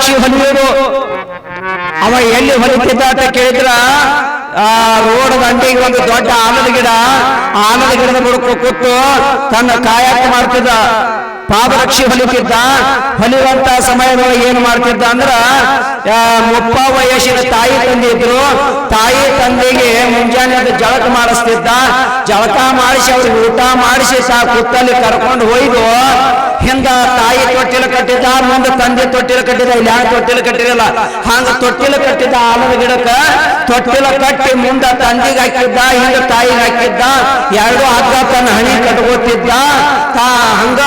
ಪಾದರಕ್ಷಿ ಹೊಲಿಯೋದು. ಅವ ಎಲ್ಲಿ ಹೊಲಿತಿದ್ದ ಅಂತ ಕೇಳಿದ್ರ ರೋಡ್ ದಂಡಿಗೆ ಒಂದು ದೊಡ್ಡ ಆಲದ ಗಿಡದ ಬುಡಕು ಕೂತು ತನ್ನ ಕಾಯಕ ಮಾಡ್ತಿದ್ದ, ಪಾದರಕ್ಷಿ ಹೊಲಿತಿದ್ದ. ಹೊಲಿಯುವಂತ ಸಮಯದೊಳಗೆ ಏನು ಮಾಡ್ತಿದ್ದ ಅಂದ್ರ ಮುಪ್ಪ ವಯಸ್ಸಿನ ತಾಯಿ ತಂದೆ ಇದ್ರು, ತಾಯಿ ತಂದೆಗೆ ಮುಂಜಾನೆ ಜಳಕ ಮಾಡಿಸ್ತಿದ್ದ. ಜಳಕ ಮಾಡಿಸಿ ಅವ್ರಿಗೆ ಊಟ ಮಾಡಿಸಿ ಕುತ್ತಲ್ಲಿ ಕರ್ಕೊಂಡು ಹೋಯ್ದು ಹಿಂದ ತಾಯಿ ತೊಟ್ಟಿಲ ಕಟ್ಟಿದ್ದ, ಮುಂದೆ ತಂದೆ ತೊಟ್ಟಿಲ ಕಟ್ಟಿದ. ಇಲ್ಲಿ ಯಾರು ತೊಟ್ಟಿಲ ಕಟ್ಟಿರಲ್ಲ, ಹಂಗ ತೊಟ್ಟಿಲ ಕಟ್ಟಿದ್ದ ಆಲದ ಗಿಡಕ್ಕ ತೊಟ್ಟಿಲ ಕಟ್ಟಿ ಮುಂದ ತಂದೆಗೆ ಹಾಕಿದ್ದ, ಹಿಂಗ ತಾಯಿಗೆ ಹಾಕಿದ್ದ. ಎರಡು ಹಗ್ಗ ತನ್ನ ಹಣಿ ಕಟ್ಕೋತಿದ್ದ. ಹಂಗ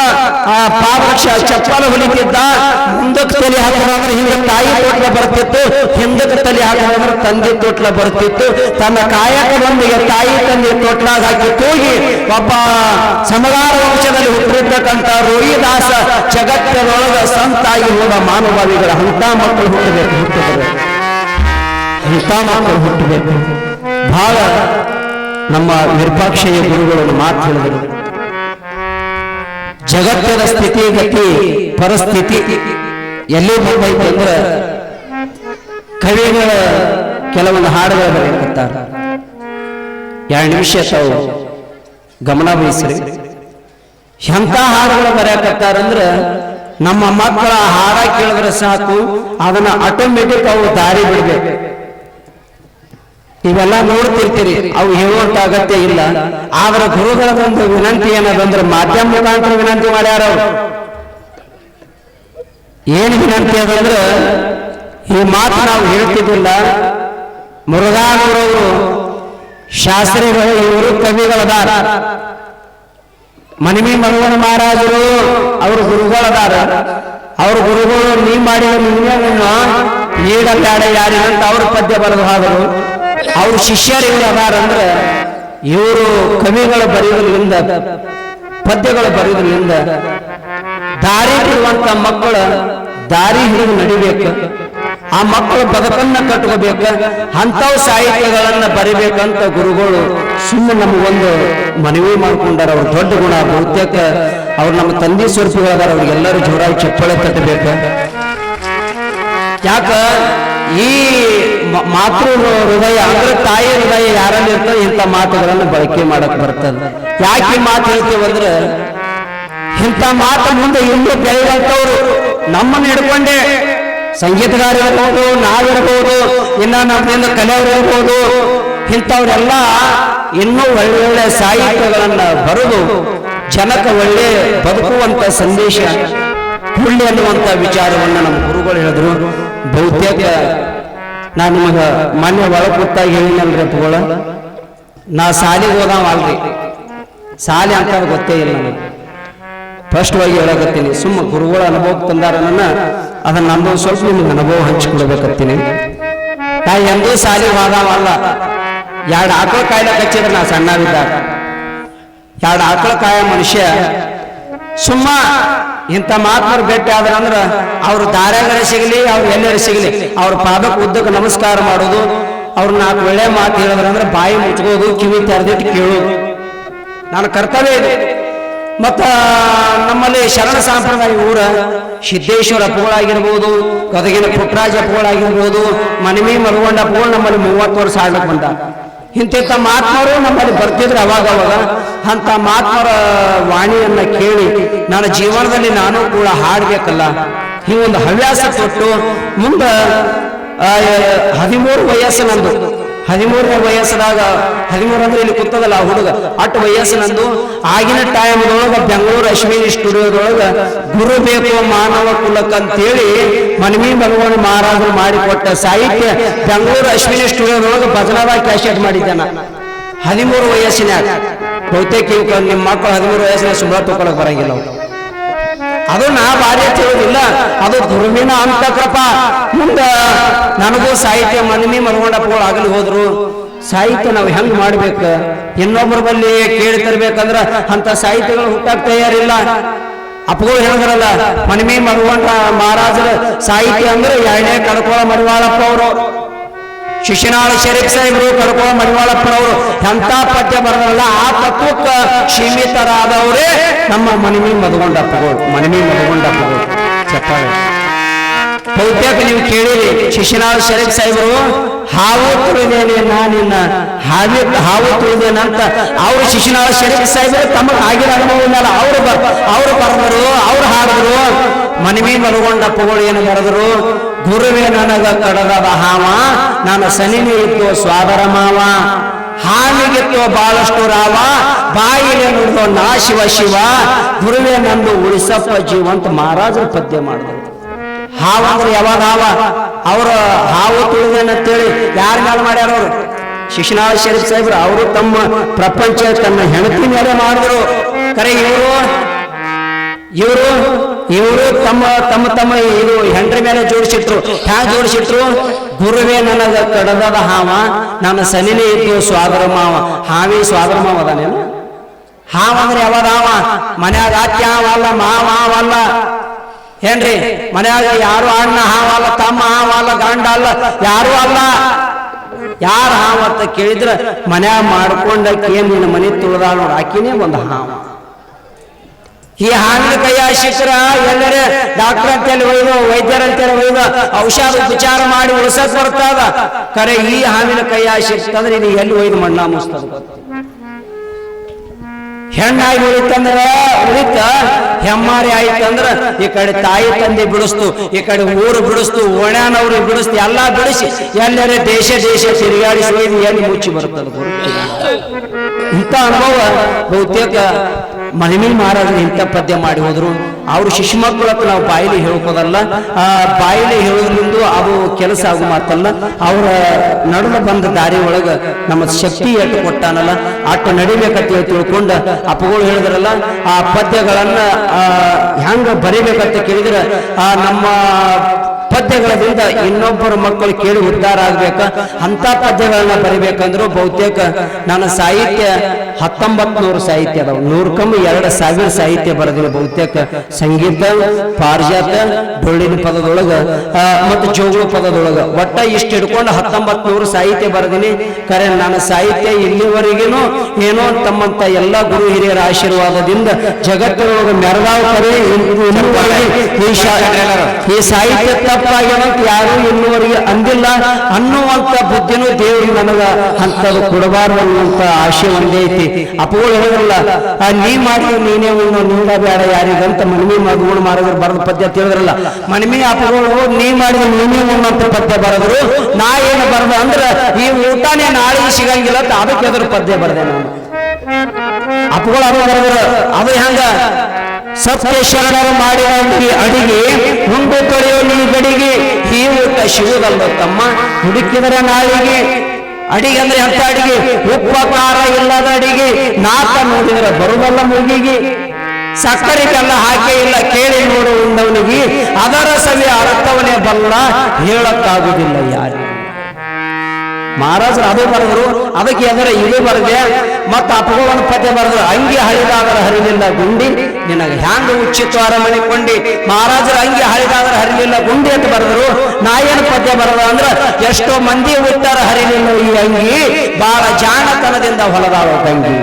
ಪಾದರಕ್ಷ ಚಪ್ಪಲ ಹೊಲಿತಿದ್ದ. ಮುಂದಕ್ಕೆ ತಲೆ ಹಾಕೋದಂದ್ರೆ ಹಿಂಗ ತಾಯಿ ತೊಟ್ಲ ಬರ್ತಿತ್ತು, ಹಿಂದಕ್ಕೆ ತಲೆ ಹಾಕೋದಂದ್ರೆ ತಂದೆ ತೊಟ್ಲ ಬರ್ತಿತ್ತು. ತನ್ನ ಕಾಯಕದೊಂದಿಗೆ ತಾಯಿ ತಂದೆ ತೊಟ್ಲಾಗ ಹಾಕಿ ತೂಗಿ ಒಬ್ಬ ಸಮಗಾರ ವಂಶದಲ್ಲಿ ಹುಟ್ಟಿರ್ತಕ್ಕಂಥ ರೋಹಿದಾಸ ಜಗತ್ತದೊಳಗ ಸಂತಾಗಿ ಹೋದ ಮಾನವಾದಿಗಳ ಅಂತ ಮಕ್ಕಳು ಹುಟ್ಟಬೇಕು. ಇಂಥ ಮಕ್ಕಳು ಹುಟ್ಟಬೇಕು. ಬಹಳ ನಮ್ಮ ವಿರೂಪಾಕ್ಷಯ್ಯ ಗುರುಗಳನ್ನು ಮಾತು ಹೇಳಿದರು. ಜಗತ್ತಿನ ಸ್ಥಿತಿಗತಿ ಪರಿಸ್ಥಿತಿ ಎಲ್ಲಿ ಬಂದೈತೆ ಅಂದ್ರೆ ಕವಿಗಳ ಕೆಲವೊಂದು ಹಾಡುಗಳು ಬರೆಯಕತ್ತಾರೆ. 2 ನಿಮಿಷ ತಾವು ಗಮನ ವಹಿಸ್ರಿ. ಎಂಥ ಹಾಡುಗಳು ಬರೆಯಕತ್ತಾರಂದ್ರೆ ನಮ್ಮ ಮಕ್ಕಳ ಹಾಡ ಕೇಳಿದ್ರೆ ಸಾಕು, ಅದನ್ನ ಆಟೋಮೆಟಿಕ್ ಅವು ದಾರಿ ಬಿಡ್ಬೇಕು. ಇವೆಲ್ಲ ನೋಡ್ತಿರ್ತೀರಿ, ಅವು ಹೇಳುವಂತ ಅಗತ್ಯ ಇಲ್ಲ. ಅವರ ಗುರುಗಳ ಒಂದು ವಿನಂತಿ ಏನದಂದ್ರೆ ಮಾಧ್ಯಮ ಮುಖಾಂತರ ವಿನಂತಿ ಮಾಡ್ಯಾರ. ಏನು ವಿನಂತಿ ಅದಂದ್ರೆ ಈ ಮಾತು ನಾವು ಹೇಳ್ತಿದ್ದಿಲ್ಲ. ಮುರುಘಾನೂರವರು ಶಾಸ್ತ್ರಿಗಳು, ಇವರು ಕವಿಗಳದಾರ. ಮನಿಮಿ ಮರುವನ ಮಹಾರಾಜರು ಅವ್ರ ಗುರುಗಳದಾರ. ಅವ್ರ ಗುರುಗಳು ನೀ ಮಾಡಿದ ನಿಮ್ಮೆಯನ್ನು ನೀಡಲ್ಲಾಡ ಯಾರಿಗಂತ ಅವ್ರ ಪದ್ಯ ಬರೆದು ಹೋದರು. ಅವ್ರ ಶಿಷ್ಯರು ಇವರು ಅದಾರಂದ್ರೆ ಇವರು ಕವಿಗಳು ಬರೆಯೋದ್ರಿಂದ, ಪದ್ಯಗಳು ಬರೆಯೋದ್ರಿಂದ ದಾರಿ ಬಿಡುವಂತ ಮಕ್ಕಳು ದಾರಿ ಹಿಡಿದು ನಡಿಬೇಕು. ಆ ಮಕ್ಕಳು ಬದುಕನ್ನ ಕಟ್ಕೋಬೇಕು. ಅಂಥವು ಸಾಹಿತ್ಯಗಳನ್ನ ಬರಿಬೇಕಂತ ಗುರುಗಳು ಸುಮ್ಮನೆ ನಮಗೊಂದು ಮನವಿ ಮಾಡ್ಕೊಂಡಾರ. ಅವ್ರ ದೊಡ್ಡ ಗುಣ. ಬಹುತೇಕ ಅವ್ರು ನಮ್ಮ ತಂದೆ ಸ್ವರೂಪಗಳಾದಾರ. ಅವ್ರಿಗೆಲ್ಲರೂ ಜೋರಾಗಿ ಚಪ್ಪಳೆ ತಟ್ಟಬೇಕು. ಯಾಕ ಈ ಮಾತೃ ಹೃದಯ ಅಂದ್ರೆ ತಾಯಿ ಹೃದಯ ಯಾರಲ್ಲಿ ಇರ್ತದೆ ಇಂಥ ಮಾತುಗಳನ್ನು ಬಳಕೆ ಮಾಡಕ್ ಬರ್ತದೆ. ಯಾಕೆ ಈ ಮಾತು ಹೇಳ್ತೀವಂದ್ರೆ ಇಂಥ ಮಾತು ಮುಂದೆ ಇನ್ನೂ ಬೆಳೆದಂಥವ್ರು ನಮ್ಮನ್ನು ಹಿಡ್ಕೊಂಡೆ ಸಂಗೀತಗಾರ ಇರ್ಬೋದು, ನಾವಿರ್ಬೋದು, ಇನ್ನ ನಮ್ಮಿಂದ ಕಲೆಯವರು ಇರ್ಬೋದು, ಇಂಥವ್ರೆಲ್ಲ ಇನ್ನೂ ಒಳ್ಳೆ ಸಾಹಿತ್ಯಗಳನ್ನ ಬರೆದು ಜನಕ್ಕೆ ಒಳ್ಳೆ ಬದುಕುವಂತ ಸಂದೇಶ ಹುಳ್ಳಿ ಅನ್ನುವಂತ ವಿಚಾರವನ್ನ ನಮ್ಮ ಗುರುಗಳು ಹೇಳಿದ್ರು. ಬಹುತೇಕ ನಾನು ನಿಮಗ ಮಾನ್ಯ ಒಳ ಕೂತಾಗಿ ಹೇಳಿನಲ್ರಿ ತಗೊಳ, ನಾ ಸಾಲಿಗೆ ಹೋದವಲ್ರಿ, ಸಾಲಿ ಅಂತ ಗೊತ್ತೇ ಇಲ್ಲ ನನಗೆ. ಸ್ಪಷ್ಟವಾಗಿ ಹೇಳಕತ್ತೀನಿ. ಸುಮ್ಮ ಗುರುಗಳ ಅನುಭವಕ್ಕೆ ತಂದಾರ ನನ್ನ, ಅದನ್ನ ನಂದು ಸ್ವಲ್ಪ ನಿಮ್ಗೆ ಅನುಭವ ಹಂಚಿಕೊಡ್ಬೇಕತ್ತೀನಿ. ನಾ ಎಂದೂ ಸಾಲಿಗೆ ಹೋದವಲ್ಲ. 2 ಆಕಳ ಕಾಯಿಲೆ ಕಚ್ಚಿದ್ರೆ ನಾ ಸಣ್ಣವಿದ್ದಾಗ 2 ಆಕಳ ಕಾಯ ಮನುಷ್ಯ ಸುಮ್ಮ ಇಂಥ ಮಾತುಗಳು ಭೇಟಿ ಆದ್ರಂದ್ರ ಅವ್ರ ದಾರ್ಯಾಗರ ಸಿಗಲಿ, ಅವ್ರು ಎಲ್ಲರ ಸಿಗಲಿ, ಅವ್ರ ಪಾದಕ್ಕೆ ಉದ್ದಕ್ಕೆ ನಮಸ್ಕಾರ ಮಾಡೋದು, ಅವ್ರು 4 ಒಳ್ಳೆ ಮಾತು ಹೇಳಿದ್ರಂದ್ರೆ ಬಾಯಿ ಮುಚ್ಕೋದು, ಕಿವಿ ತೆರೆದಿಟ್ಟು ಕೇಳೋದು ನನ್ನ ಕರ್ತವ್ಯ ಇದೆ. ಮತ್ತ ನಮ್ಮಲ್ಲಿ ಶರಣ ಸಂಪ್ರದಾಯ ಊರ ಸಿದ್ದೇಶ್ವರ ಅಪ್ಪಗಳಾಗಿರ್ಬೋದು, ಗದಗಿನ ಪುಟ್ಟರಾಜ ಅಪ್ಪಗಳಾಗಿರ್ಬೋದು, ಮನಿಮಿ ಮರುಗೊಂಡ ಅಪ್ಪಗಳು ನಮ್ಮಲ್ಲಿ 30 ವರ್ಷ ಆಡ್ಲಿಕ್ಕೆ ಬಂದ. ಇಂಥ ಮಹಾತ್ಮರು ನಮ್ಮಲ್ಲಿ ಬರ್ತಿದ್ರು ಅವಾಗ. ಅಂತ ಮಹಾತ್ಮರ ವಾಣಿಯನ್ನ ಕೇಳಿ ನನ್ನ ಜೀವನದಲ್ಲಿ ನಾನು ಕೂಡ ಹಾಡ್ಬೇಕಲ್ಲ, ಹೀಗೊಂದು ಹವ್ಯಾಸ ಕೊಟ್ಟು ಮುಂದೆ 13 ವಯಸ್ಸು ನಂದು. 13ನೇ ವಯಸ್ಸದಾಗ 13 ಅಂದ್ರೆ ಇಲ್ಲಿ ಕೂತದಲ್ಲ ಹುಡುಗ, ಅಟ್ಟು ವಯಸ್ಸು ನಂದು. ಆಗಿನ ಟೈಮ್ದೊಳಗ ಬೆಂಗಳೂರು ಅಶ್ವಿನಿ ಸ್ಟುಡಿಯೋದೊಳಗ ಗುರು ಬೇಕು ಮಾನವ ಕುಲಕ್ ಅಂತೇಳಿ ಮನವಿ ಭಗವಾನ್ ಮಹಾರಾಜರು ಮಾಡಿಕೊಟ್ಟ ಸಾಹಿತ್ಯ ಬೆಂಗಳೂರು ಅಶ್ವಿನಿ ಸ್ಟುಡಿಯೋದೊಳಗ ಭಜನದಾಗ ಕ್ಯಾಸೆಟ್ ಮಾಡಿದ್ದಾನ 13 ವಯಸ್ಸಿನಾಗ. ಬಹುತೇಕ ನಿಮ್ಮ ಮಕ್ಕಳು 13 ವಯಸ್ಸಿನ ಸುಮಾರು ತಗೊಳಕ್ ಬರಂಗಿಲ್ಲ. ಅದು ನಾ ಭಾರಿ ತಿಳಿದಿಲ್ಲ, ಅದು ಗುರುವಿನ ಅಂತ ಕೃಪಾ. ಮುಂದ ನನಗೂ ಸಾಹಿತ್ಯ ಮನವಿ ಮರಗೊಂಡಪ್ಪಗಳು ಆಗಲಿ ಹೋದ್ರು. ಸಾಹಿತ್ಯ ನಾವು ಹೆಂಗ್ ಮಾಡ್ಬೇಕು, ಇನ್ನೊಬ್ಬರ ಬಲ್ಲಿ ಕೇಳಿ ತರ್ಬೇಕಂದ್ರ ಅಂತ ಸಾಹಿತ್ಯಗಳು ಹುಟ್ಟಾಕ್ ತಯಾರಿಲ್ಲ. ಅಪ್ಪಗಳು ಹೇಳಿದ್ರಲ್ಲ, ಮನವಿ ಮರಗೊಂಡ ಮಹಾರಾಜರ ಸಾಹಿತ್ಯ ಅಂದ್ರೆ 2ನೇ ಕಡ್ಕೋಳ ಮಡಿವಾಳಪ್ಪ ಅವರು, ಶಿಶುನಾಳ ಶರೀಫ್ ಸಾಹೇಬರು, ಕಡ್ಕೋಳ ಮಡಿವಾಳಪ್ಪನವರು ಎಂತ ಪದ್ಯ ಬರಲ್ಲ. ಆ ತತ್ವಕ್ಕ ಸೀಮಿತರಾದವರೇ ನಮ್ಮ ಮನವಿ ಮದಗೊಂಡಪ್ಪಗಳು, ಮನವಿ ಮದಗೊಂಡಪ್ಪಗಳು. ಚಪ್ಪಾಳೆ. ಬಹುತೇಕ ನೀವು ಕೇಳಿರಿ, ಶಿಶುನಾಳ ಶರೀಫ್ ಸಾಹೇಬರು ಹಾವು ತುಳಿದೇನೆ ನಾನಿನ್ನ ಹಾವು ತುಳಿದೇನಂತ ಅವರು ಶಿಶುನಾಳ ಶರೀಫ್ ಸಾಹೇಬರು ತಮಗೆ ಆಗಿರೋ ಅನುಭವ ಇಲ್ಲ, ಅವರು ಬರೆದರು, ಅವ್ರು ಹಾಡಿದ್ರು. ಮನವಿ ಮಲಗೊಂಡ ಪುಗಳು ಏನು ಬರೆದರು? ಗುರುವೇ ನನಗ ಕಡದದ ಹಾವ, ನಾನು ಸನಿನೇ ಇತ್ತು ಸ್ವಾದರ ಮಾವ, ಹಾವಿಗಿತ್ತು ಬಹಳಷ್ಟು ರಾವ, ಬಾಯಿಲೆ ನುಡಿದೋ ನಾ ಶಿವ ಶಿವ, ಗುರುವೇ ನಂದು ಉಳಿಸಪ್ಪ ಜೀವಂತ ಮಹಾರಾಜರು ಪದ್ಯ ಮಾಡಿದ್ರು. ಹಾವು ಅಂದ್ರೆ ಯಾವಾಗ ಅವರು ಹಾವು ತುಳಿದೇನಂತೇಳಿ ಯಾರ ಮೇಲೆ ಮಾಡ್ಯಾರ? ಅವರು ಶಿಶುನಾಳ ಶರೀಫ್ ಸಾಹೇಬ್ರು. ಅವರು ತಮ್ಮ ಪ್ರಪಂಚ ತನ್ನ ಹೆಂಡತಿ ಮೇಲೆ ಮಾಡಿದ್ರು. ಕರೆ ಇವರು ತಮ್ಮ ತಮ್ಮ ತಮ್ಮ ಇದು ಹೆಂಡ್ರ ಮೇಲೆ ಜೋಡಿಸಿಟ್ರು. ಹ್ಯಾಂಗ ಜೋಡಿಸಿಟ್ರು? ಗುರುವೇ ನನಗ ಕಡದದ ಹಾವ, ನಾನು ಸನಿನೇ ಇದ್ದು ಸ್ವಾದರ ಮಾವ. ಹಾವಿ ಸ್ವಾದರ ಮಾವ ಅದಾನೇನು? ಹಾವ ಅಂದ್ರೆ ಯಾವಾಗ ಹಾವ? ಮನ್ಯಾಗ ಅತ್ಯ ಹಾವಲ್ಲ, ಮಾವ ಹಾವಲ್ಲ ಏನ್ರಿ? ಮನ್ಯಾಗ ಯಾರು ಅಣ್ಣ ಹಾವಲ್ಲ, ತಮ್ಮ ಹಾವಲ್ಲ, ಗಂಡ ಅಲ್ಲ, ಯಾರು ಅಲ್ಲ. ಯಾರ ಹಾವ ಅಂತ ಕೇಳಿದ್ರ ಮನ್ಯಾಗ ಮಾಡ್ಕೊಂಡಕ್ಕೆ ನಿನ್ನ ಮನೆ ತುಳಿದಾಳ ನೋಡ, ಆಕಿನೇ ಒಂದು ಹಾವ. ಈ ಹಾವಿನ ಕೈಯ ಶಿಖರ ಎಲ್ಲರೇ ಡಾಕ್ಟರ್ ಅಂತೇಳಿ ಒಯ್ದು, ವೈದ್ಯರಂತೇಳಿ ಒಯ್ದು ಔಷಧ ಉಪಚಾರ ಮಾಡಿ ಉಳಿಸಕ್ ಬರ್ತದ. ಕರೆ ಈ ಹಾವಿನ ಕೈಯ ಶಿಸ್ತಂದ್ರೆ ಇದು ಎಲ್ಲಿ ಒಯ್ದು ಮಣ್ಣ ಮುಸ್ತದ? ಹೆಣ್ಣಾಗಿ ಉಳಿತಂದ್ರೆ ಉಳಿತ, ಹೆಮ್ಮಾರಿ ಆಯ್ತಂದ್ರ ಈ ಕಡೆ ತಾಯಿ ತಂದೆ ಬಿಡಿಸ್ತು, ಈ ಕಡೆ ಊರು ಬಿಡಿಸ್ತು, ಓಣ್ಯಾನವ್ರು ಬಿಡಿಸ್ತು, ಎಲ್ಲಾ ಬಿಡಿಸಿ ಎಲ್ಲರೇ ದೇಶ ತಿರುಗಾಡಿಸಿ ಒಯ್ದು ಎಲ್ಲಿ ಮುಚ್ಚಿ ಬರ್ತದ. ಇಂಥ ಅನುಭವ ಬಹುತೇಕ ಮನವಿ ಮಹಾರಾಜರು ಇಂಥ ಪದ್ಯ ಮಾಡಿ ಹೋದ್ರು. ಅವ್ರು ಶಿಶು ಮಕ್ಕಳಕ್ಕೆ ನಾವು ಬಾಯಿಲಿ ಹೇಳ್ಕೋದಲ್ಲ, ಬಾಯಿಲಿ ಹೇಳೋದ್ರಿಂದ ಅದು ಕೆಲಸ ಆಗೋ ಮಾತಲ್ಲ. ಅವರ ನಡೆದ ಬಂದ ದಾರಿ ಒಳಗ ನಮ್ಮ ಶಕ್ತಿ ಎಟ್ಟು ಕೊಟ್ಟಾನಲ್ಲ ಅಟ್ಟು ನಡಿಬೇಕಂತ ತಿಳ್ಕೊಂಡು ಅಪ್ಪಗಳು ಹೇಳಿದ್ರಲ್ಲ, ಆ ಪದ್ಯಗಳನ್ನ ಹೆಂಗ ಬರಿಬೇಕಂತ ಕೇಳಿದ್ರೆ ನಮ್ಮ ಪದ್ಯಗಳಿಂದ ಇನ್ನೊಬ್ಬರ ಮಕ್ಕಳು ಕೇಳಿ ಉದ್ಧಾರ ಆಗ್ಬೇಕ. ಅಂತ ಪದ್ಯಗಳನ್ನ ಬರಿಬೇಕಂದ್ರು ಬಹುತೇಕ ನಾನು ಸಾಹಿತ್ಯ 1900 ಸಾಹಿತ್ಯ ಅದಾವ, 100,000 ಸಾಹಿತ್ಯ ಬರೆದಿಲ್ಲ. ಬಹುತೇಕ ಸಂಗೀತ, ಪಾರಿಜಾತ, ಡೊಳ್ಳಿನ ಪದದೊಳಗ ಮತ್ತು ಜೋಗುಳ ಪದದೊಳಗ ಒಟ್ಟ ಇಷ್ಟು ಹಿಡ್ಕೊಂಡು 1900 ಸಾಹಿತ್ಯ ಬರೆದಿನಿ. ಕರೆ ನನ್ನ ಸಾಹಿತ್ಯ ಇಲ್ಲಿವರೆಗೇನು ಏನೋ ತಮ್ಮಂತ ಎಲ್ಲ ಗುರು ಹಿರಿಯರ ಆಶೀರ್ವಾದದಿಂದ ಜಗತ್ತಿನೊಳಗೆ ಮೆರಗಾವ್. ಕರೆ ಈ ಸಾಹಿತ್ಯ ತಪ್ಪಾಗ್ಯಾವಂತ ಯಾರು ಇನ್ನುವರೆಗೆ ಅಂದಿಲ್ಲ ಅನ್ನುವಂತ ಬುದ್ಧಿನೂ ದೇವರು ನನಗ ಅಂತದು ಕೊಡಬಾರ್ದು ಅನ್ನುವಂತ ಆಶೆ ಒಂದೇ ಐತಿ. ಅಪ್ಪಗಳು ಹೇಳಿದ್ರಲ್ಲ, ನೀ ಮಾಡಿ ನೀನೇ ಉಣ್ಣು, ನೀಡ ಬೇಡ ಯಾರಿಗಂತ ಮನವಿ ಮಗಗಳು ಮಾಡಿದ್ರು ಬರೆದ ಪದ್ಯ ತಿಳಿದ್ರಲ್ಲ. ಮನವಿ ಅಪ್ಪಗಳು ನೀ ಮಾಡಿದ ನೀನೇ ಉಣ್ಣಂತ ಪದ್ಯ ಬರೆದ್ರು. ನಾ ಏನು ಬರೆದ ಅಂದ್ರ ಈ ಊಟನೇ ನಾಳೆಗೆ ಸಿಗಂಗಿಲ್ಲ ಅಂತ ಅದಕ್ಕೆ ಅದ್ರ ಪದ್ಯ ಬರೆದೆ ನಾನು. ಅಪ್ಪಗಳು ಅದು ಬರೆದ್ರು. ಅದು ಹೆಂಗ? ಸತ್ಯ ಶರಣರು ಮಾಡಿದ ಅಡಿಗೆ ಮುಂದೆ ತೊಳೆಯೋ ನೀ ಗಡಿಗೆ, ಈ ಊಟ ಸಿಗುವುದಲ್ಲ ತಮ್ಮ ಹುಡುಕಿದರೆ ನಾಳಿಗೆ. ಅಡಿಗೆ ಅಂದ್ರೆ ಎಂತ ಅಡಿಗೆ? ಉಪಕಾರ ಇಲ್ಲದ ಅಡಿಗೆ, ನಾಕ ನೋಡಿದ್ರೆ ಬರುದಲ್ಲ ಮುಗಿಗೆ. ಸಕ್ಕರೆ ಬೆಲ್ಲ ಹಾಕೇ ಇಲ್ಲ ಕೇಳಿ ನೋಡು ಉಂಡವನಿಗೆ, ಅದರ ಸವಿ ಅರ್ಥವನೇ ಬಲ್ಲ ಹೇಳಕ್ಕಾಗುವುದಿಲ್ಲ ಯಾರಿಗೆ. ಮಹಾರಾಜರು ಅದು ಬರೆದ್ರು. ಅದಕ್ಕೆ ಎದರ ಇದು ಬರೆದೆ. ಮತ್ತು ಅಪಗೋವನ ಪದ್ಯ ಬರೆದ್ರು. ಅಂಗಿ ಹರಿದಾದರ ಹರಿಲಿಲ್ಲ ಗುಂಡಿ, ನಿನಗೆ ಹ್ಯಾಂಗ ಉಚ್ಚಿತ್ತು ಅರಮನೆ ಕೊಂಡಿ. ಮಹಾರಾಜರು ಅಂಗಿ ಹರಿದಾದರ ಹರಿಲಿಲ್ಲ ಗುಂಡಿ ಅಂತ ಬರೆದ್ರು. ನಾ ಏನು ಪದ್ಯ ಬರೆದ ಅಂದ್ರ, ಎಷ್ಟೋ ಮಂದಿ ಉತ್ತರ ಹರಿಲಿಲ್ಲ ಈ ಅಂಗಿ, ಬಹಳ ಜಾಣತನದಿಂದ ಹೊಲದಾಳ ತಂಗಿ.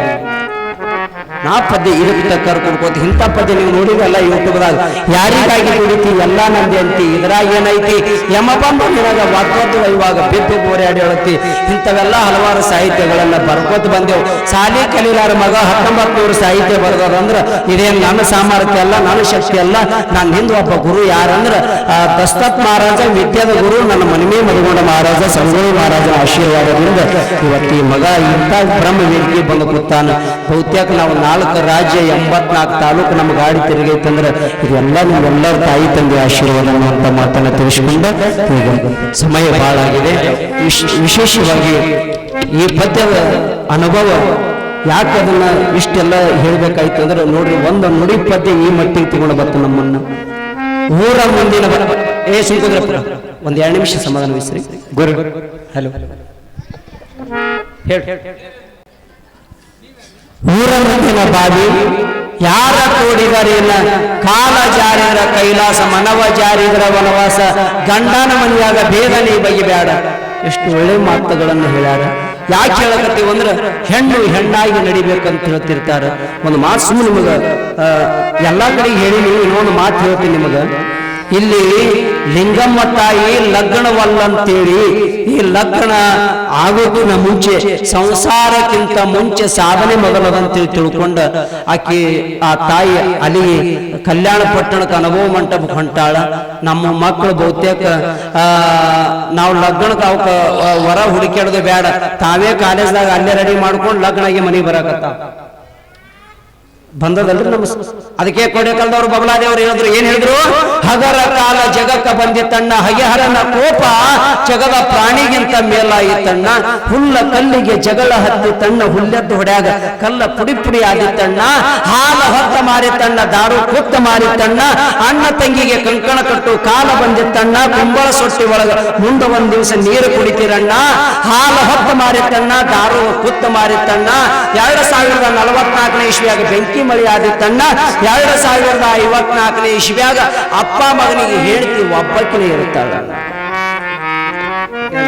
ನಾ ಪದ್ಯ ಇದಕ್ಕೆ ಕರ್ಕೊಂಡ್ಕೋತ ಇಂಥ ಪದ್ಯ ನೀವು ನೋಡಿದಲ್ಲ ಯೂಟ್ಯೂಬ್ದಾಗ. ಯಾರಿಗಾಗಿ ದುಡಿತಿ ಎಲ್ಲ ನಂದಿ ಅಂತಿ, ಇದ್ರಾಗ ಏನೈತಿ ಯಮ ಬಂದು ನಿನಗ ಒತ್ತೊತ್ತು ಇವಾಗ ಬಿದ್ದು ಬೋರ್ಯಾಡಿ ಹೇಳತ್ತಿ. ಇಂಥವೆಲ್ಲ ಹಲವಾರು ಸಾಹಿತ್ಯಗಳನ್ನ ಬರ್ಕೋತ ಬಂದೆವು. ಸಾಲಿ ಕಲೀಲಾರ ಮಗ 1900 ಸಾಹಿತ್ಯ ಬರೆದಂದ್ರ ಇದೇನು ನನ್ನ ಸಾಮರ್ಥ್ಯ ಅಲ್ಲ, ನನ್ನ ಶಕ್ತಿ ಅಲ್ಲ. ನಾನು ಹಿಂದೆ ಒಬ್ಬ ಗುರು ಯಾರಂದ್ರ ದಸ್ತತ್ ಮಹಾರಾಜ, ವಿದ್ಯಾದ ಗುರು, ನನ್ನ ಮನವಿ ಮಧುಗೊಂಡ ಮಹಾರಾಜ, ಸಂಗೊಳ್ಳಿ ಮಹಾರಾಜನ ಆಶೀರ್ವಾದದಿಂದ ಇವತ್ತು ಈ ಮಗ ಇಂಥ ಬ್ರಹ್ಮ ವೇದಿಕೆ ಬಂದು ಕೂತಾನ. ಬಹುತೇಕ ನಾವು 4 ರಾಜ್ಯ 84 ತಾಲೂಕು ನಮ್ಮ ಗಾಡಿ ತಿರುಗೈತಂದ್ರೆ ಇದೆಲ್ಲ ನಿಮ್ಮೆಲ್ಲರ ತಾಯಿ ತಂದೆ ಆಶೀರ್ವಾದ ಅಂತ ಮಾತನ್ನ ತಿಳಿಸಿಕೊಂಡು ಈಗ ಸಮಯ ಬಹಳ ಆಗಿದೆ. ವಿಶೇಷವಾಗಿ ಈ ಪದ್ಯದ ಅನುಭವ ಯಾಕೆ ಅದನ್ನ ಇಷ್ಟೆಲ್ಲ ಹೇಳ್ಬೇಕಾಯ್ತು ಅಂದ್ರೆ ನೋಡ್ರಿ, ಒಂದು ನುಡಿ ಪದ್ಯ ಈ ಮಟ್ಟಿಗೆ ತಗೊಂಡು ಬರ್ತು ನಮ್ಮನ್ನ. ಊರ ಮುಂದಿನ ಸುಂಕುದ್ರಪ್ಪ ಒಂದ್ 2 ನಿಮಿಷ ಸಮಾಧಾನ ವಿಸ್ರಿ. ಗುರು ಹಲೋ ಹೇಳಿ. ಊರ ಮುಂದಿನ ಬಾವಿ ಯಾರ ತೋಡಿದರೇನ, ಕಾಲ ಜಾರಿದ್ರ ಕೈಲಾಸ, ಮನವ ಜಾರಿದ್ರ ವನವಾಸ, ಗಂಡನ ಮನೆಯಾಗ ಭೇದ ನೀ ಬಗೆಬೇಡ. ಎಷ್ಟು ಒಳ್ಳೆ ಮಾತುಗಳನ್ನು ಹೇಳ್ಯಾರ. ಯಾಕೆ ಹೇಳಕತ್ತೀವಿ ಅಂದ್ರೆ ಹೆಣ್ಣು ಹೆಣ್ಣಾಗಿ ನಡಿಬೇಕಂತ ಹೇಳ್ತಿರ್ತಾರ. ಒಂದು ಮಾತು ನಿಮಗ ಎಲ್ಲಾ ಕಡೆಗೆ ಹೇಳಿ ನೀವು ಇನ್ನೊಂದು ಮಾತು ಹೇಳ್ತೀನಿ ನಿಮಗ. ಇಲ್ಲಿ ಲಿಂಗಮ್ಮ ತಾಯಿ ಲಗ್ನವಲ್ಲಂತೇಳಿ ಈ ಲಗ್ನ ಆಗೋಕಿನ ಮುಂಚೆ ಸಂಸಾರಕ್ಕಿಂತ ಮುಂಚೆ ಸಾಧನೆ ಮೊದಲದಂತೇಳಿ ತಿಳ್ಕೊಂಡ ಆಕಿ ಆ ತಾಯಿ ಅಲ್ಲಿ ಕಲ್ಯಾಣ ಪಟ್ಟಣಕ್ಕೆ ಅನುಭವ ಮಂಟಪ ಹೊಂಟಾಳ. ನಮ್ಮ ಮಕ್ಕಳು ಬಹುತೇಕ ನಾವು ಲಗ್ನಕ್ಕೆ ಅವಕ್ಕೆ ಹೊರ ಹುಡುಕಾಡೋದು ಬೇಡ, ತಾವೇ ಕಾಲೇಜ್ದಾಗ ಅಲ್ಲೇ ರೆಡಿ ಮಾಡ್ಕೊಂಡು ಲಗ್ನಾಗಿ ಮನೆಗೆ ಬರಾಕತ್ತ ಬಂದದಲ್ರಿ ನಮ್ಮ. ಅದಕ್ಕೆ ಕೊಡೆಕಲ್ದವ್ರು ಬಬಲಾದೇವ್ರು ಹೇಳಿದ್ರು, ಏನ್ ಹೇಳಿದ್ರು? ಹಗರ ಕಾಲ ಜಗಕ್ಕ ಬಂದಿತ್ತಣ್ಣ, ಹಗೆಹರನ ಕೋಪ ಜಗದ ಪ್ರಾಣಿಗಿಂತ ಮೇಲಾಯಿತಣ್ಣ, ಹುಲ್ಲ ಕಲ್ಲಿಗೆ ಜಗಳ ಹತ್ತಿತ್ತಣ್ಣ, ಹುಲ್ಲೆದ್ದು ಹೊಡ್ಯಾಗ ಕಲ್ಲ ಪುಡಿ ಪುಡಿ ಆದಿತ್ತಣ್ಣ, ಹಾಲ ಹೊತ್ತ ಮಾರಿತಣ್ಣ, ದಾರು ಕುತ್ತ ಮಾರಿತಣ್ಣ, ಅಣ್ಣ ತಂಗಿಗೆ ಕಂಕಣ ಕಟ್ಟು ಕಾಲ ಬಂದಿತ್ತಣ್ಣ, ಕುಂಬಳ ಸೊಟ್ಟಿ ಒಳಗ ಮುಂದ ಒಂದ್ ದಿವಸ ನೀರು ಕುಡಿತೀರಣ್ಣ, ಹಾಲ ಹೊತ್ತ ಮಾರಿತಣ್ಣ, ದಾರು ಕುತ್ತ ಮಾರಿತಣ್ಣ, 2044 ಇಸ್ವಿಯಾಗ ಬೆಂಕಿ ಮಳೆ ಆದಿತ್ತಣ್ಣ, 2054 ಇಸ್ವಿಯಾಗ ಅಪ್ಪ ಮಗನಿಗೆ ಹೇಳ್ತಿ ಒಬ್ಬಕ್ಕಿನೇ ಇರುತ್ತಾಳ.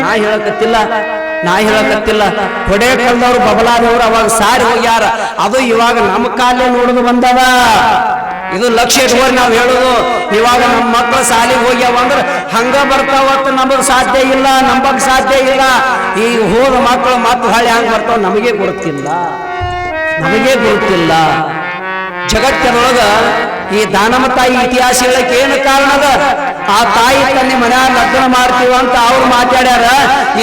ನಾ ಹೇಳಕತ್ತಿಲ್ಲ ಕೊಡೆಕಲ್ದವ್ರು ಬಬಲಾದವ್ರು ಅವಾಗ ಸಾರಿ ಹೋಗ್ಯಾರ. ಅದು ಇವಾಗ ನಮ್ಮ ಕಾಲೇ ನೋಡುದು ಬಂದದ. ಇದು ಲಕ್ಷ್ಯ ಇಟ್ಕೊಂಡು ನಾವು ಹೇಳುದು. ಇವಾಗ ನಮ್ಮ ಮಕ್ಕಳು ಶಾಲೆಗೆ ಹೋಗ್ಯಾವ ಅಂದ್ರೆ ಹಂಗ ಬರ್ತಾವತ್ತು ನಮಗ್ ಸಾಧ್ಯ ಇಲ್ಲ, ನಂಬಕ್ ಸಾಧ್ಯ ಇಲ್ಲ. ಈ ಹೋದ ಮಕ್ಕಳು ಮತ್ತೆ ಹೊಳೆ ಹಂಗ ಬರ್ತಾವ ನಮಗೆ ಗೊತ್ತಿಲ್ಲ. ಜಗತ್ತಿನೊಳಗ ಈ ದಾನಮ್ಮ ತಾಯಿ ಇತಿಹಾಸ ಹೇಳಕ್ಕೆ ಏನು ಕಾರಣದ? ಆ ತಾಯಿ ತನ್ನ ಮನ್ಯಾಗ ಲಗ್ನ ಮಾಡ್ತೀವ ಅಂತ ಅವ್ರು ಮಾತಾಡ್ಯಾರ.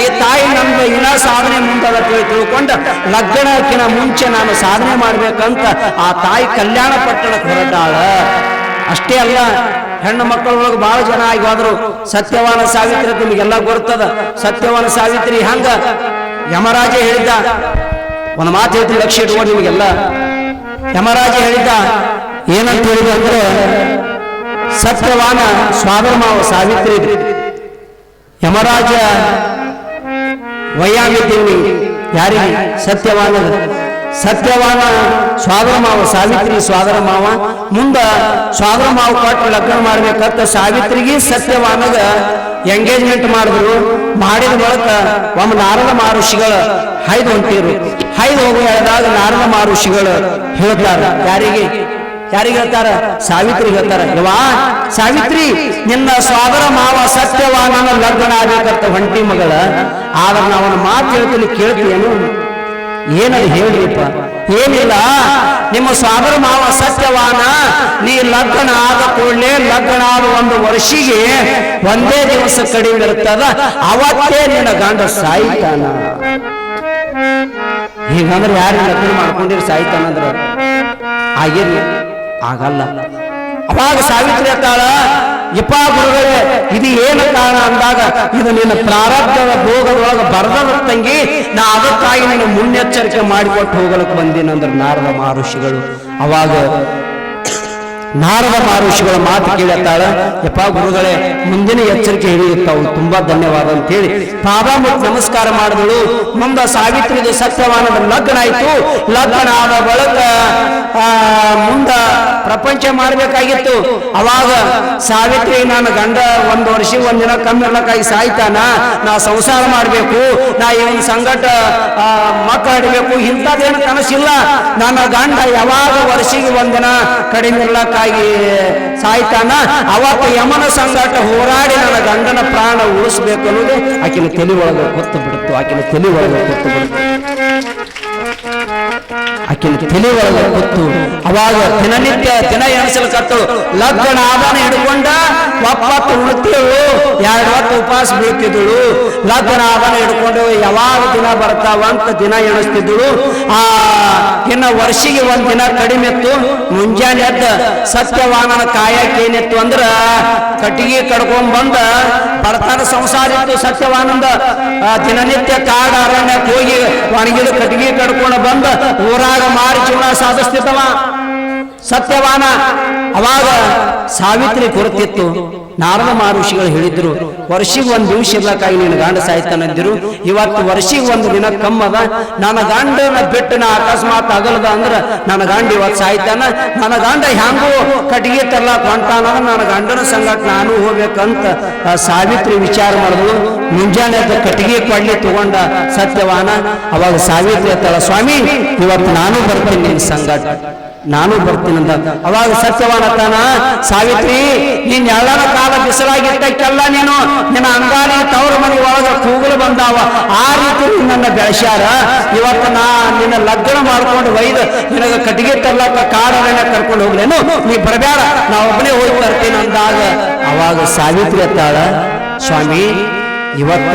ಈ ತಾಯಿ ನಮ್ದು ಇನ್ನ ಸಾಧನೆ ಮುಂದದ ತಿಳ್ಕೊಂಡು ಲಗ್ನಕ್ಕಿನ ಮುಂಚೆ ನಾನು ಸಾಧನೆ ಮಾಡ್ಬೇಕಂತ ಆ ತಾಯಿ ಕಲ್ಯಾಣ ಪಟ್ಟಣಕ್ಕೆ ಹೊರಟಾಳ. ಅಷ್ಟೇ ಅಲ್ಲ, ಹೆಣ್ಣು ಮಕ್ಕಳೊಳಗೆ ಬಹಳ ಜನ ಆಗಿ ಹೋದ್ರು. ಸತ್ಯವಾನ ಸಾವಿತ್ರಿ ನಿಮಗೆಲ್ಲ ಗೊತ್ತದ. ಸತ್ಯವಾನ ಸಾವಿತ್ರಿ ಹಂಗ ಯಮರಾಜ ಹೇಳಿದ್ದ ಒಂದು ಮಾತು ಹೇಳ್ತೀನಿ, ಲಕ್ಷ್ಯ ಇಟ್ಕೊಂಡು ನಿಮಗೆಲ್ಲ. ಯಮರಾಜ ಹೇಳಿದ್ದ ಏನಂತ ಹೇಳಿದ ಅಂದ್ರೆ, ಸತ್ಯವಾನ ಸ್ವಾದರ ಮಾವ ಸಾವಿತ್ರಿ ಇದ್ರು. ಯಮರಾಜ ವಯ್ಯಾಗಿದ್ದೀನಿ ಯಾರಿಗೆ? ಸತ್ಯವಾನ ಸ್ವಾದರ ಮಾವ ಸಾವಿತ್ರಿ ಸ್ವಾದರ ಮಾವ. ಮುಂದ ಸ್ವಾದರ ಮಾವ ಕೊಟ್ಟು ಲಗ್ನ ಮಾಡ್ಬೇಕಂತ ಸಾವಿತ್ರಿಗೆ ಸತ್ಯವಾನಗ ಎಂಗೇಜ್ಮೆಂಟ್ ಮಾಡಿದ್ರು. ಮಾಡಿದ ಬಳಿಕ ಒಮ್ಮೆ ನಾರದ ಮಹರ್ಷಿಗಳು ಹೈದು ಹೊಂಟಿರು. ಹೈದು ಹೋಗಿ ಹೇಳಿದಾಗ ನಾರದ ಮಹರ್ಷಿಗಳು ಹೇಳ್ತಾರ, ಯಾರಿಗೆ ಹೇಳ್ತಾರ? ಸಾವಿತ್ರಿ ಹೇಳ್ತಾರ, ಯವಾ ಸಾವಿತ್ರಿ, ನಿನ್ನ ಸ್ವಾದರ ಮಾವ ಸತ್ಯವಾನನ ಲಗ್ನ ಆಗ್ಬೇಕಂತ ಹೊಂಟಿ ಮಗಳ. ಆದ್ರೆ ನಾವನ್ನ ಮಾತು ಹೇಳ್ತೀನಿ, ಕೇಳ್ತೀಯೇನು? ಏನದು ಹೇಳ್ರಿಪ್ಪ? ಏನಿಲ್ಲ, ನಿಮ್ಮ ಸ್ವಾದರ ಮಾವ ಸತ್ಯವಾನ ನೀ ಲಗ್ನ ಆದ ಕೂಡಲೇ ಲಗ್ನ ಆದ 1 ವರ್ಷಿಗೆ ಒಂದೇ ದಿವಸ ಕಡಿಮೆ ಇರ್ತದ, ಅವತ್ತೇ ನಿನ್ನ ಗಂಡ ಸಾಯ್ತಾನ. ಹೀಗಂದ್ರೆ ಯಾರು ಲಗ್ನ ಮಾಡ್ಕೊಂಡಿರಿ ಸಾಯ್ತಾನಂದ್ರ ಆಗಿರ್ಲಿ, ಆಗಲ್ಲ. ಅವಾಗ ಸಾವಿತ್ರಿ ಹೇಳ್ತಾಳ, ಯಪ್ಪ ಗುರುಗಳೇ, ಇದು ಏನು ಕಾರಣ ಅಂದಾಗ, ಇದು ನಿನ್ನ ಪ್ರಾರಬ್ಧದ ಭೋಗದೊಳಗೆ ಬರದದ ತಂಗಿ, ನಾ ಅದಕ್ಕಾಗಿ ನೀನು ಮುನ್ನೆಚ್ಚರಿಕೆ ಮಾಡಿಕೊಟ್ಟು ಹೋಗಲಕ್ಕೆ ಬಂದೀನಂದ್ರೆ ನಾರದ ಮಹರ್ಷಿಗಳು. ಅವಾಗ ನಾರದ ಮಹರ್ಷಿಗಳ ಮಾತು ಕೇಳತ್ತಾಳ, ಯಪ್ಪ ಗುರುಗಳೇ, ಮುಂದಿನ ಎಚ್ಚರಿಕೆ ಹಿಡಿಯುತ್ತಾವು, ತುಂಬಾ ಧನ್ಯವಾದ ಅಂತ ಹೇಳಿ ಪಾದ ಮುಟ್ಟು ನಮಸ್ಕಾರ ಮಾಡಿದಳು. ಮುಂದ ಸಾವಿತ್ರಿದು ಸತ್ಯವಾನದ ಲಗ್ನ ಆಯ್ತು. ಲಗ್ನ ಆದ ಬಳಿಕ ಮುಂದ ಪ್ರಪಂಚ ಮಾಡ್ಬೇಕಾಗಿತ್ತು. ಅವಾಗ ಸಾವಿತ್ರಿ, ನಾನು ಗಂಡ 1 ವರ್ಷ 1 ದಿನ ಕಮ್ಮಿ ಇರ್ಲಕ್ಕಾಗಿ ಸಾಯ್ತಾನ, ನಾ ಸಂಸಾರ ಮಾಡ್ಬೇಕು, ನಾ ಇವನ್ ಸಂಗಟ ಮಕ್ಕಳಿಡ್ಬೇಕು, ಇಂಥದ್ದೇನು ಕನಸಿಲ್ಲ. ನನ್ನ ಗಂಡ ಯಾವಾಗ ವರ್ಷಿಗೆ 1 ದಿನ ಕಡಿಮೆ ಇರ್ಲಕ್ಕಾಗಿ ಸಾಯ್ತಾನ, ಅವತ್ತು ಯಮನ ಸಂಗಟ ಹೋರಾಡಿ ನನ್ನ ಗಂಡನ ಪ್ರಾಣ ಉಳಿಸ್ಬೇಕು ಅನ್ನೋದು ಆಕಿನ ತಲೆ ಒಳಗೆ ಗೊತ್ತು ಬಿಡುತ್ತು. ಆಕಿನ ತಲೆ ಒಳಗೆ ಗೊತ್ತು. ಅವಾಗ ದಿನನಿತ್ಯ ದಿನ ಎಣಿಸಲ್ಕತ್ತು. ಲಗ್ನ ಆದಾನ ಹಿಡ್ಕೊಂಡ 30 ಉಣ್ತಿಳು, 2 ಹೊತ್ತು ಉಪವಾಸ ಬೀಳ್ತಿದ್ದಳು. ಲಗ್ನ ಆದಾನ ಹಿಡ್ಕೊಂಡು ಯಾವಾಗ ದಿನ ಬರ್ತಾವಂತ ದಿನ ಎಣಿಸ್ತಿದ್ದಳು. ಇನ್ನ ವರ್ಷಿಗೆ 1 ದಿನ ಕಡಿಮೆ ಇತ್ತು. ಮುಂಜಾನೆ ಎದ್ದ ಸತ್ಯವಾನನ ಕಾಯಕ್ಕೆ ಏನಿತ್ತು ಅಂದ್ರ ಕಟ್ಟಿಗೆ ಕಡ್ಕೊಂಡ್ ಬಂದ ಬಡತನ ಸಂಸಾರ ಇತ್ತು ಸತ್ಯವಾನಂದ. ದಿನನಿತ್ಯ ಕಾಡ ಅರಣ್ಯಕ್ಕೆ ಹೋಗಿ ಒಣಗಿದ ಕಟ್ಟಿಗೆ ಕಡ್ಕೊಂಡು ಬಂದ ಊರಾಗ ಮಾರಿ ಜೀವನ ಸಾಧಿಸ್ತಿದ್ದವ ಸತ್ಯವಾನ. ಅವಾಗ ಸಾವಿತ್ರಿ ಕೊರತಿತ್ತು. ನಾರದ ಮಹರ್ಷಿಗಳು ಹೇಳಿದ್ರು, ವರ್ಷಿಗೆ 1 ದಿವಸ ಇರ್ಲಕ್ಕಾಗಿ ನಿನ್ನ ಗಂಡ ಸಾಯ್ತಾನಂದಿರು. ಇವತ್ತು ವರ್ಷಿಗೆ 1 ದಿನ ಕಮ್ಮದ. ನನ್ನ ಗಂಡನ ಬಿಟ್ಟು ನಾ ಅಕಸ್ಮಾತ್ ಆಗಲ್ದ ಅಂದ್ರ ನನ್ನ ಗಂಡ ಇವತ್ತು ಸಾಯ್ತಾನ. ನನ್ನ ಗಂಡ ಹ್ಯಾಂಗೂ ಕಟ್ಟಿಗೆ ತರ್ಲಾಕ್ ಹೊಂಟಾನ, ನನ್ನ ಗಂಡನ ಸಂಗಟ ನಾನು ಹೋಗ್ಬೇಕಂತ ಸಾವಿತ್ರಿ ವಿಚಾರ ಮಾಡಿದ್ರು. ಮುಂಜಾನೆ ಕಟ್ಟಿಗೆ ಕೊಡ್ಲಿ ತಗೊಂಡ ಸತ್ಯವಾನ. ಅವಾಗ ಸಾವಿತ್ರಿ ಹೇಳ್ತಾಳ, ಸ್ವಾಮಿ ಇವತ್ತು ನಾನು ಬರ್ತೀನಿ ನಿನ್ನ ಸಂಗಟ. ನಾನು ಬರ್ತೀನಂದ. ಅವಾಗ ಸತ್ಯವಾನ ತಾನ, ಸಾವಿತ್ರಿ ನೀನ್ ಎಲ್ಲರ ಕಾಲ ಬಿಸಿಲಾಗಿದ್ದಕ್ಕೆಲ್ಲ ನೀನು ನಿನ್ನ ಅಂಗಾರಿ ತವರ ಮನೆ ಒಳಗ ಕೂಗಲು ಬಂದಾವ, ಆ ರೀತಿ ನನ್ನ ಬೆಳೆಸ್ಯಾರ. ಇವತ್ತು ನಾ ನಿನ್ನ ಲಗ್ನ ಮಾಡ್ಕೊಂಡು ಒಯ್ದು ನಿನಗ ಕಟ್ಟಿಗೆ ತರ್ಲಕ್ಕ ಕಾಡರನ್ನ ಕರ್ಕೊಂಡು ಹೋಗ್ಲೇನು, ನೀ ಬರಬೇಡ, ನಾ ಒಬ್ಬನೇ ಹೋಗಿ ತರ್ತೀನಿ ಅಂದಾಗ ಅವಾಗ ಸಾವಿತ್ರಿ ಅತ್ತಾಳ, ಸ್ವಾಮಿ ಇವತ್ತ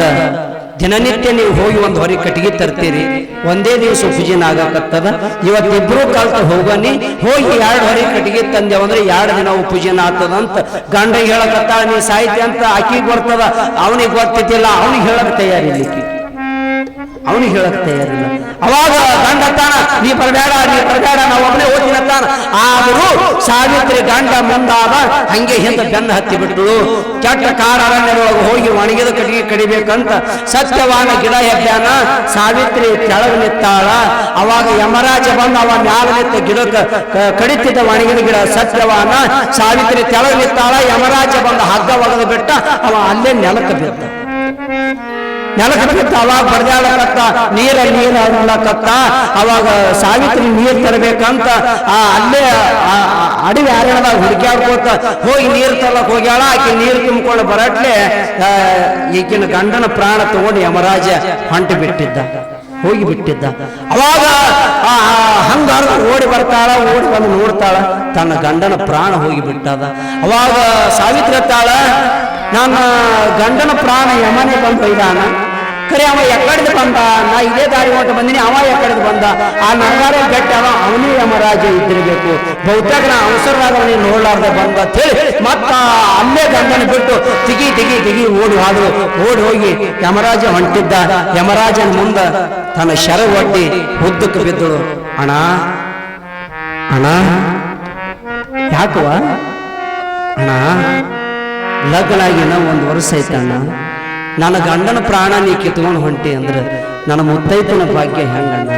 ದಿನನಿತ್ಯ ನೀವು ಹೋಗಿ ಒಂದು ಹೊರಗೆ ಕಟ್ಟಿಗೆ ತರ್ತೀರಿ, ಒಂದೇ ದಿವಸ ಪೂಜೆನ ಆಗಕತ್ತದ, ಇವತ್ತಿಬ್ರು ಕಲ್ತು ಹೋಗನಿ, ಹೋಗಿ 2 ಹೊರಗೆ ಕಟ್ಟಿಗೆ ತಂದೇವಂದ್ರೆ 2 ದಿನ ಪೂಜೆನ ಆಗ್ತದ ಅಂತ ಗಂಡ ಹೇಳಕತ್ತಾಳ. ನೀ ಸಾಹಿತ್ಯ ಅಂತ ಆಕಿಗೆ ಬರ್ತದ, ಅವನಿಗೆ ಗೊತ್ತಿದ್ದಿಲ್ಲ, ಅವನಿಗೆ ಹೇಳಕ್ ತಯಾರಿಲ್ಲ, ಅವನಿಗೆ ಹೇಳಕ್ ತಯಾರಿಲ್ಲ. ಅವಾಗ ಗಂಡ ತಾನ, ನೀ ಬರಬೇಡ ನಾವು ಒಬ್ಬನೇ ಓದಿನ ತಾನ. ಆದರೂ ಸಾವಿತ್ರಿ ಗಂಡ ಮುಂದಾದ ಹಂಗೆ ಹಿಂದೆ ಬೆನ್ನ ಹತ್ತಿ ಬಿಟ್ಟಳು. ಕೆಟ್ಟ ಕಾಡರಣ್ಯದೊಳಗೆ ಹೋಗಿ ಒಣಗಿದ ಕಟ್ಟಿಗೆ ಕಡಿಬೇಕಂತ ಸತ್ಯವಾನ ಗಿಡ ಹೆಬ್ಬ್ಯಾನ. ಸಾವಿತ್ರಿ ಕೆಳಗೆ ನಿತ್ತಾಳ. ಅವಾಗ ಯಮರಾಜ ಬಂದು ಅವ ಮ್ಯಾಲ ನಿತ್ತ ಗಿಡಕ್ಕೆ ಕಡಿತಿದ್ದ ಒಣಗಿದ ಗಿಡ. ಸತ್ಯವಾನ ಸಾವಿತ್ರಿ ಕೆಳಗೆ ನಿತ್ತಾಳ. ಯಮರಾಜ ಬಂದು ಹಗ್ಗ ಒಗೆದು ಬಿಟ್ಟ, ಅವ ಅಲ್ಲೇ ನೆಲಕ್ಕೆ ಬಿದ್ದ. ಅವಾಗ ಬಡ್ದಾಡಕತ್ತ, ನೀರ ಅಡ್ಲಕತ್ತ. ಅವಾಗ ಸಾವಿತ್ರಿ ನೀರು ತರಬೇಕಂತ ಅಲ್ಲೇ ಅಡವಿ ಅರಣ್ಯದಾಗ ಹುಡುಕ್ಯಾಡ್ಕೋತ ಹೋಗಿ ನೀರು ತರಲಕ್ ಹೋಗ್ಯಾಳ. ಆಕೆ ನೀರು ತುಂಬಿಕೊಂಡು ಬರಟ್ಲೆ ಈಗಿನ ಗಂಡನ ಪ್ರಾಣ ತಗೊಂಡು ಯಮರಾಜ ಹೊಂಟು ಬಿಟ್ಟಿದ್ದ, ಹೋಗಿ ಬಿಟ್ಟಿದ್ದ. ಅವಾಗ ಹಂಗಾರ ಓಡಿ ಬರ್ತಾಳ, ಓಡಿ ಬಂದು ನೋಡ್ತಾಳ, ತನ್ನ ಗಂಡನ ಪ್ರಾಣ ಹೋಗಿ ಬಿಟ್ಟದ. ಅವಾಗ ಸಾವಿತ್ರಿ ತಾಳ, ನನ್ನ ಗಂಡನ ಪ್ರಾಣ ಯಮನೆ ಬಂದು ಒಯ್ದಾನ, ಖರೆ ಅವ ಎಕ್ಕಡಿದ ಬಂದ, ನಾ ಇದೇ ದಾರಿ ಹೊಂಟು ಬಂದಿನಿ, ಅವ ಎಕ್ಕಡಿದ ಬಂದ, ಆ ನಂಗಾರ ಬೆಟ್ಟ ಅವನೇ ಯಮರಾಜ ಇದ್ದಿರ್ಬೇಕು, ಬಹುತೇಕ ನಾ ಅವಸರದಾಗ ಅವನಿಗೆ ನೋಡ್ಲಾರ್ದೆ ಬಂದ ಅಂತ ಹೇಳಿ ಮತ್ತ ಅಲ್ಲೇ ಗಂಡನ ಬಿಟ್ಟು ತಿಗಿ ಓಡಿ ಹೋಗಿ ಯಮರಾಜ ಹೊಂಟಿದ್ದ. ಯಮರಾಜನ ಮುಂದ ತನ್ನ ಶರ ಒಡ್ಡಿ ಉದ್ದಕ್ಕೆ ಬಿದ್ದಳು. ಅಣ್ಣ ಯಾಕವ ಅಣ್ಣ, ಲಗ್ನಾಗಿನ 1 ವರ್ಷ ಐತಣ್ಣ, ನನ್ನ ಗಂಡನ ಪ್ರಾಣ ನೀ ಕಿತ್ಕೊಂಡು ಹೊಂಟಿ ಅಂದ್ರೆ ನನ್ನ ಮುತ್ತೈತನ ಭಾಗ್ಯ ಹೆಂಗಣ್ಣ,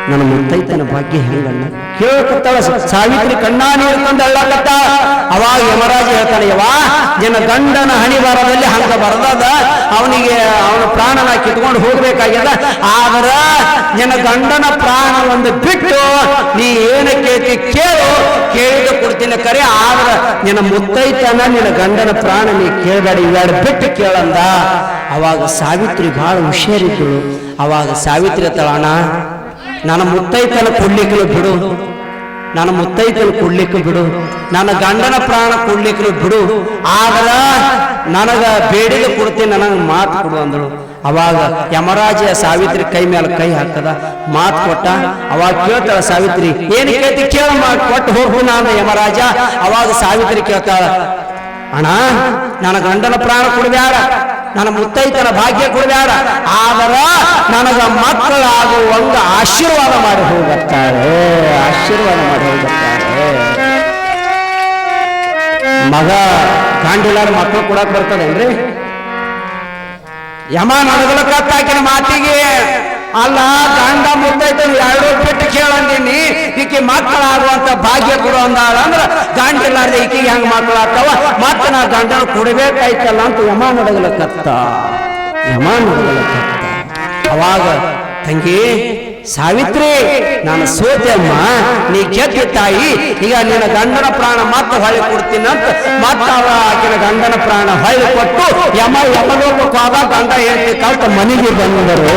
ನನ್ನ ಮುತ್ತೈತನ ಭಾಗ್ಯ ಹೆಂಗಣ್ಣ ಕೇಳಕತ್ತಾಳ. ಸಾವಿತ್ರಿ ಕಣ್ಣಾ ನೀರು ತಂದು ಅಳ್ಳಕತ್ತ. ಅವಾಗ ಯಮರಾಜ ಹೇಳ್ತಾನೆ, ಯವಾ ನಿನ್ನ ಗಂಡನ ಹಣಿ ಬರದಲ್ಲಿ ಹಂಗ ಬರದದ, ಅವನಿಗೆ ಅವನ ಪ್ರಾಣನ ಕಿತ್ಕೊಂಡು ಹೋಗ್ಬೇಕಾಗ್ಯದ, ಆದ್ರ ನಿನ್ನ ಗಂಡನ ಪ್ರಾಣ ಒಂದು ಬಿಟ್ಟು ನೀ ಏನ ಕೇಳ್ತಿ ಕೇಳು, ಕೇಳಿದ ಕೊಡ್ತೀನಿ, ಕರೆ ಆದ್ರ ನಿನ್ನ ಮುತ್ತೈತನ ನಿನ್ನ ಗಂಡನ ಪ್ರಾಣ ನೀ ಕೇಳಬೇಡ, ಇವೆರಡು ಬಿಟ್ಟು ಕೇಳಂದ. ಅವಾಗ ಸಾವಿತ್ರಿ ಬಹಳ ಹುಷಾರಿದ್ದಳು. ಅವಾಗ ಸಾವಿತ್ರಿ ತಳಣ, ನನ್ನ ಮುತ್ತೈತನ ಕೊಡ್ಲಿಕ್ಕಲು ಬಿಡು, ನನ್ನ ಮುತ್ತೈತನ ಕೊಡ್ಲಿಕ್ಕೆ ಬಿಡು, ನನ್ನ ಗಂಡನ ಪ್ರಾಣ ಕೊಡ್ಲಿಕ್ಕೆ ಬಿಡು, ಆದ್ರ ನನಗ ಬೇಡಿಗೆ ಕೊಡ್ತೀನಿ, ನನಗೆ ಮಾತು ಕೊಡು ಅಂದಳು. ಅವಾಗ ಯಮರಾಜ ಸಾವಿತ್ರಿ ಕೈ ಮೇಲೆ ಕೈ ಹಾಕದ, ಮಾತು ಕೊಟ್ಟ. ಅವಾಗ ಕೇಳ್ತಾಳ ಸಾವಿತ್ರಿ, ಏನು ಕೇಳ್ತಿ ಕೇಳ, ಕೊಟ್ಟು ಹೋಗು ನಾನು ಯಮರಾಜ. ಅವಾಗ ಸಾವಿತ್ರಿ ಕೇಳ್ತಾಳ, ಅಣ್ಣ ನನ್ನ ಗಂಡನ ಪ್ರಾಣ ಕೊಡಬೇಡ, ನನ್ನ ಮುತ್ತೈತನ ಭಾಗ್ಯ ಕೊಡಬೇಡ, ಆದ್ರ ನನಗ ಮಕ್ಕಳಾಗುವಂಗ ಆಶೀರ್ವಾದ ಮಾಡಿ ಹೋಗುತ್ತಾರೆ, ಆಶೀರ್ವಾದ ಮಾಡಿ ಹೋಗುತ್ತಾರೆ. ಮಗ ಗಂಡಿಲ್ಲಾರ ಮಕ್ಕಳು ಕೊಡಕ್ ಬರ್ತದೇನ್ರಿ? ಯಮ ನಡಗಲಕತ್ತಾಕಿನ ಮಾತಿಗೆ, ಅಲ್ಲ ಗಂಡ ಮುತ್ತೈತನ 2 ಬಿಟ್ಟು ಕೇಳಂದೀನಿ, ಈಕೆ ಮಕ್ಕಳಾಗುವಂತ ಭಾಗ್ಯ ಕೊಡು ಅಂದಾಳ. ಅಂದ್ರ ಗಂಡಿಲ್ಲಾರ್ದೆ ಈಕೆಗೆ ಹೆಂಗ ಮಕ್ಕಳಾಗ್ತಾವ, ಮತ್ತೆ ನಾ ಗಂಡನ ಕೊಡಬೇಕಾಯ್ತಲ್ಲ ಅಂತ ಯಮ ನಡಗಲಕತ್ತ. ಅವಾಗ ತಂಗಿ ಸಾವಿತ್ರಿ, ನಾನು ಸೋತೆಮ್ಮ, ನೀ ಗೆದ್ದಿ ತಾಯಿ, ಈಗ ನಿನ್ನ ಗಂಡನ ಪ್ರಾಣ ಮತ್ತೆ ಹೊಳೆ ಕೊಡ್ತೀನಂತ ಮತ್ತ ಆಕಿನ ಗಂಡನ ಪ್ರಾಣ ಹೊಳೆ ಕೊಟ್ಟು ಯಮಲೋಕಕ್ಕೆ ಹೋದ. ಗಂಡ ಹೇಳ್ತಿ ಕಲ್ತ ಮನೆಗೆ ಬಂದರು.